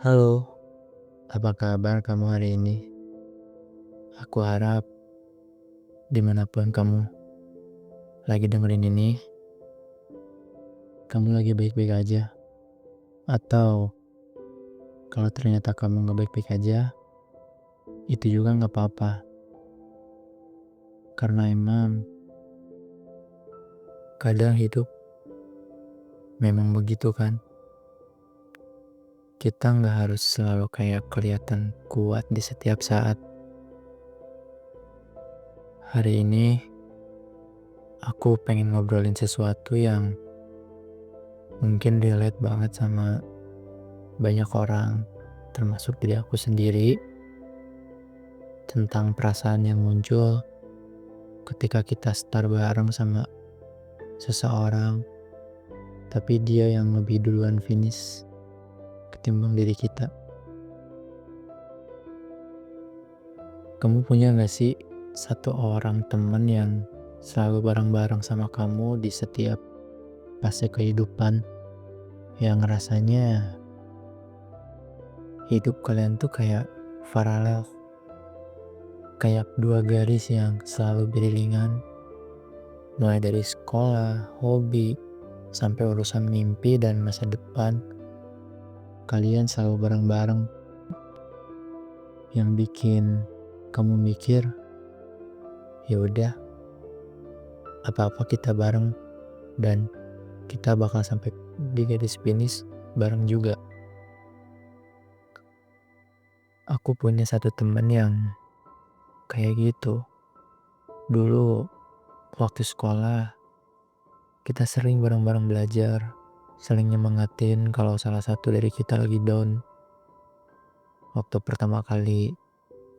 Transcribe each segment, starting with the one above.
Halo, apa kabar kamu hari ini? Aku harap dimanapun kamu lagi dengerin ini, kamu lagi baik-baik aja. Atau kalau ternyata kamu nggak baik-baik aja, itu juga nggak apa-apa. Karena emang kadang hidup memang begitu kan. Kita nggak harus selalu kayak kelihatan kuat di setiap saat. Hari ini aku pengen ngobrolin sesuatu yang mungkin relate banget sama banyak orang, termasuk diri aku sendiri, tentang perasaan yang muncul ketika kita start bareng sama seseorang, tapi dia yang lebih duluan finish ketimbang diri kita. Kamu punya gak sih satu orang temen yang selalu bareng-bareng sama kamu di setiap fase kehidupan, yang rasanya hidup kalian tuh kayak paralel, kayak dua garis yang selalu beriringan, mulai dari sekolah, hobi, sampai urusan mimpi dan masa depan. Kalian selalu bareng-bareng, yang bikin kamu mikir, ya udah, apa-apa kita bareng dan kita bakal sampai di garis finish bareng juga. Aku punya satu temen yang kayak gitu. Dulu waktu sekolah kita sering bareng-bareng belajar, saling nyemangatin kalau salah satu dari kita lagi down. Waktu pertama kali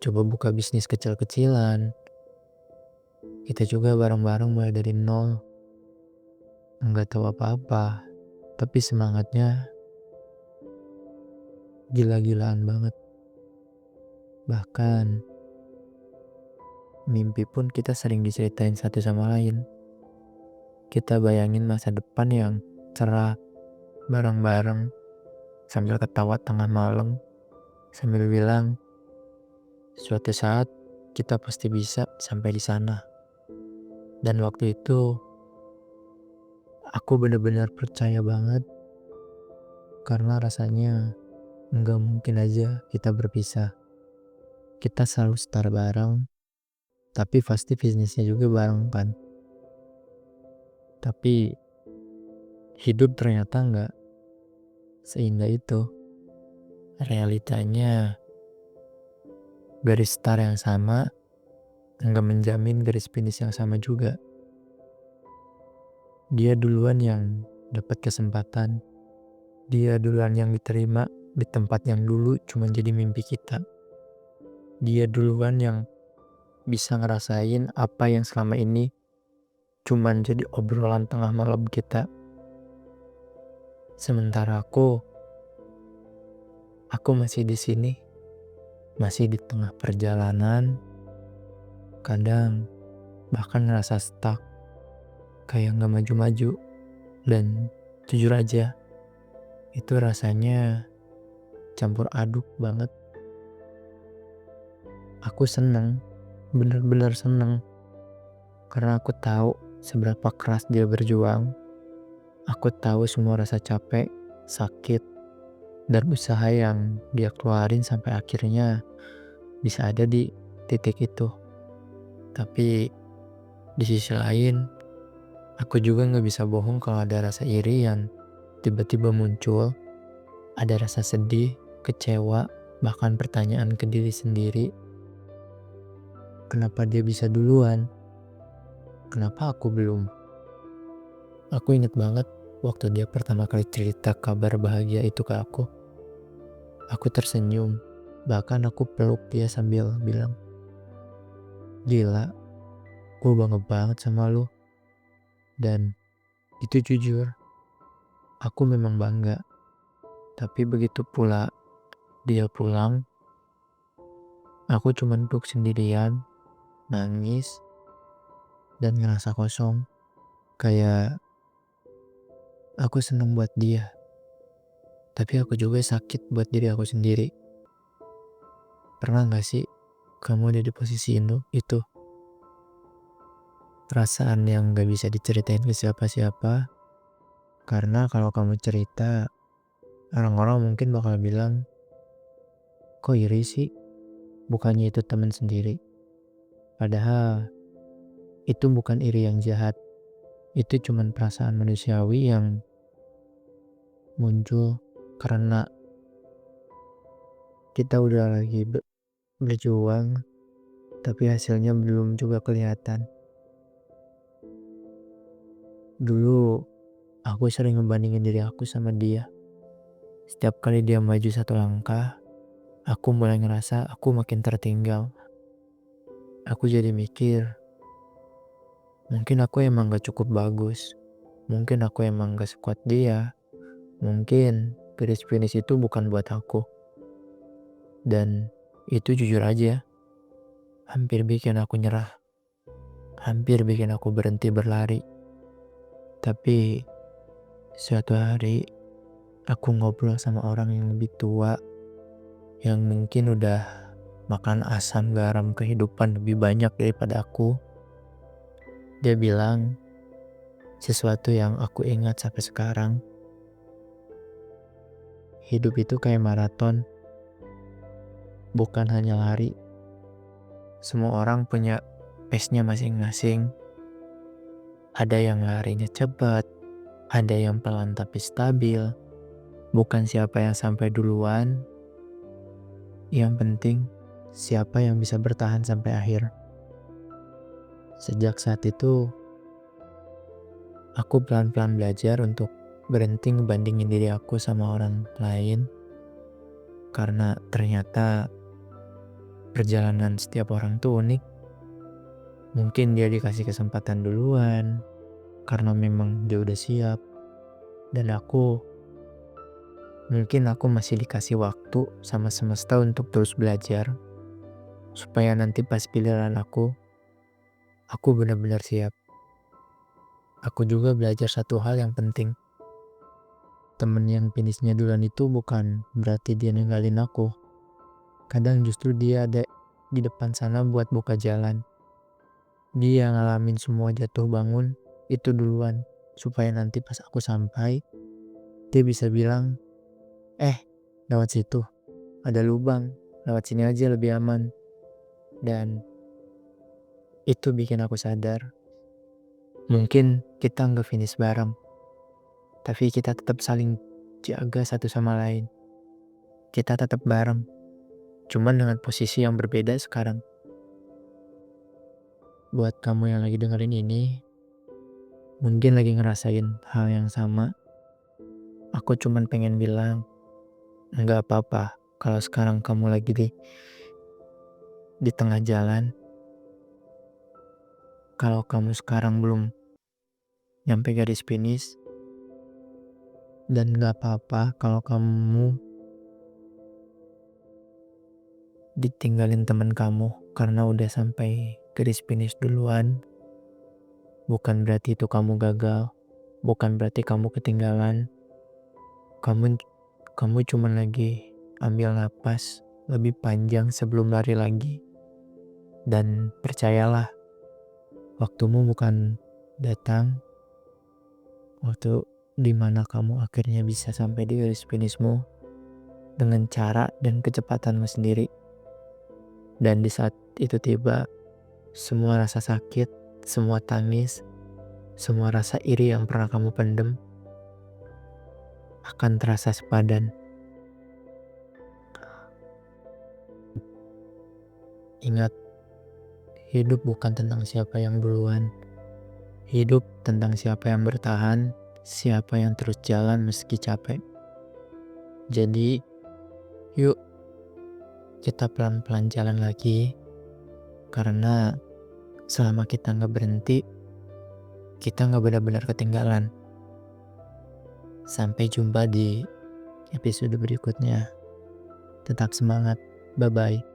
coba buka bisnis kecil-kecilan, kita juga bareng-bareng mulai dari nol, nggak tahu apa-apa, tapi semangatnya gila-gilaan banget. Bahkan mimpi pun kita sering diceritain satu sama lain. Kita bayangin masa depan yang cerah bareng-bareng sambil ketawa tengah malam, sambil bilang suatu saat kita pasti bisa sampai di sana. Dan waktu itu aku benar-benar percaya banget, karena rasanya nggak mungkin aja kita berpisah. Kita selalu start bareng, tapi pasti bisnisnya juga bareng kan. Tapi hidup ternyata nggak seindah itu. Realitanya garis start yang sama nggak menjamin garis finish yang sama juga. Dia duluan yang dapat kesempatan. Dia duluan yang diterima di tempat yang dulu cuma jadi mimpi kita. Dia duluan yang bisa ngerasain apa yang selama ini cuman jadi obrolan tengah malam kita. Sementara aku masih di sini, masih di tengah perjalanan. Kadang bahkan ngerasa stuck, kayak nggak maju-maju. Dan jujur aja, itu rasanya campur aduk banget. Aku seneng, bener-bener seneng, karena aku tahu seberapa keras dia berjuang. Aku tahu semua rasa capek, sakit, dan usaha yang dia keluarin sampai akhirnya bisa ada di titik itu. Tapi di sisi lain, aku juga nggak bisa bohong kalau ada rasa iri yang tiba-tiba muncul. Ada rasa sedih, kecewa, bahkan pertanyaan ke diri sendiri. Kenapa dia bisa duluan? Kenapa aku belum? Aku inget banget waktu dia pertama kali cerita kabar bahagia itu ke aku. Aku tersenyum, bahkan aku peluk dia sambil bilang, gila, gue bangga banget sama lu. Dan itu jujur, aku memang bangga. Tapi begitu pula dia pulang, aku cuma duduk sendirian, nangis, dan ngerasa kosong. Kayak aku seneng buat dia, Tapi aku juga sakit buat diri aku sendiri. Pernah gak sih kamu ada di posisi itu? Perasaan yang gak bisa diceritain ke siapa-siapa. Karena kalau kamu cerita, orang-orang mungkin bakal bilang, kok iri sih? Bukannya itu teman sendiri. Padahal itu bukan iri yang jahat. Itu cuman perasaan manusiawi yang muncul karena kita udah lagi berjuang, tapi hasilnya belum juga kelihatan. Dulu aku sering ngebandingin diri aku sama dia. Setiap kali dia maju satu langkah, aku mulai ngerasa aku makin tertinggal. Aku jadi mikir, mungkin aku emang gak cukup bagus. Mungkin aku emang gak sekuat dia. Mungkin garis finish itu bukan buat aku. Dan itu jujur aja, hampir bikin aku nyerah. Hampir bikin aku berhenti berlari. Tapi suatu hari aku ngobrol sama orang yang lebih tua, yang mungkin udah makan asam garam kehidupan lebih banyak daripada aku. Dia bilang sesuatu yang aku ingat sampai sekarang. Hidup itu kayak maraton, bukan hanya lari. Semua orang punya pace-nya masing-masing. Ada yang larinya cepat, ada yang pelan tapi stabil. Bukan siapa yang sampai duluan, yang penting siapa yang bisa bertahan sampai akhir. Sejak saat itu, aku pelan-pelan belajar untuk berhenti ngebandingin diri aku sama orang lain. Karena ternyata perjalanan setiap orang tuh unik. Mungkin dia dikasih kesempatan duluan, karena memang dia udah siap. Dan mungkin aku masih dikasih waktu sama semesta untuk terus belajar. Supaya nanti pas pilihan aku benar-benar siap. Aku juga belajar satu hal yang penting. Temen yang finishnya duluan itu bukan berarti dia ninggalin aku. Kadang justru dia ada di depan sana buat buka jalan. Dia ngalamin semua jatuh bangun itu duluan. Supaya nanti pas aku sampai, dia bisa bilang, lewat situ, ada lubang, lewat sini aja lebih aman. Dan itu bikin aku sadar, mungkin kita nggak finish bareng, tapi kita tetap saling jaga satu sama lain. Kita tetap bareng, cuman dengan posisi yang berbeda sekarang. Buat kamu yang lagi dengerin ini, mungkin lagi ngerasain hal yang sama. Aku cuman pengen bilang, nggak apa-apa kalau sekarang kamu lagi di tengah jalan. Kalau kamu sekarang belum nyampe garis finish, dan nggak apa-apa kalau kamu ditinggalin teman kamu karena udah sampai garis finish duluan. Bukan berarti itu kamu gagal, bukan berarti kamu ketinggalan. Kamu cuma lagi ambil napas lebih panjang sebelum lari lagi. Dan percayalah, waktumu bukan datang waktu dimana kamu akhirnya bisa sampai di garis finishmu dengan cara dan kecepatanmu sendiri. Dan di saat itu tiba, semua rasa sakit, semua tangis, semua rasa iri yang pernah kamu pendem akan terasa sepadan. Ingat, hidup bukan tentang siapa yang duluan. Hidup tentang siapa yang bertahan, siapa yang terus jalan meski capek. Jadi, yuk kita pelan-pelan jalan lagi. Karena selama kita gak berhenti, kita gak benar-benar ketinggalan. Sampai jumpa di episode berikutnya. Tetap semangat. Bye-bye.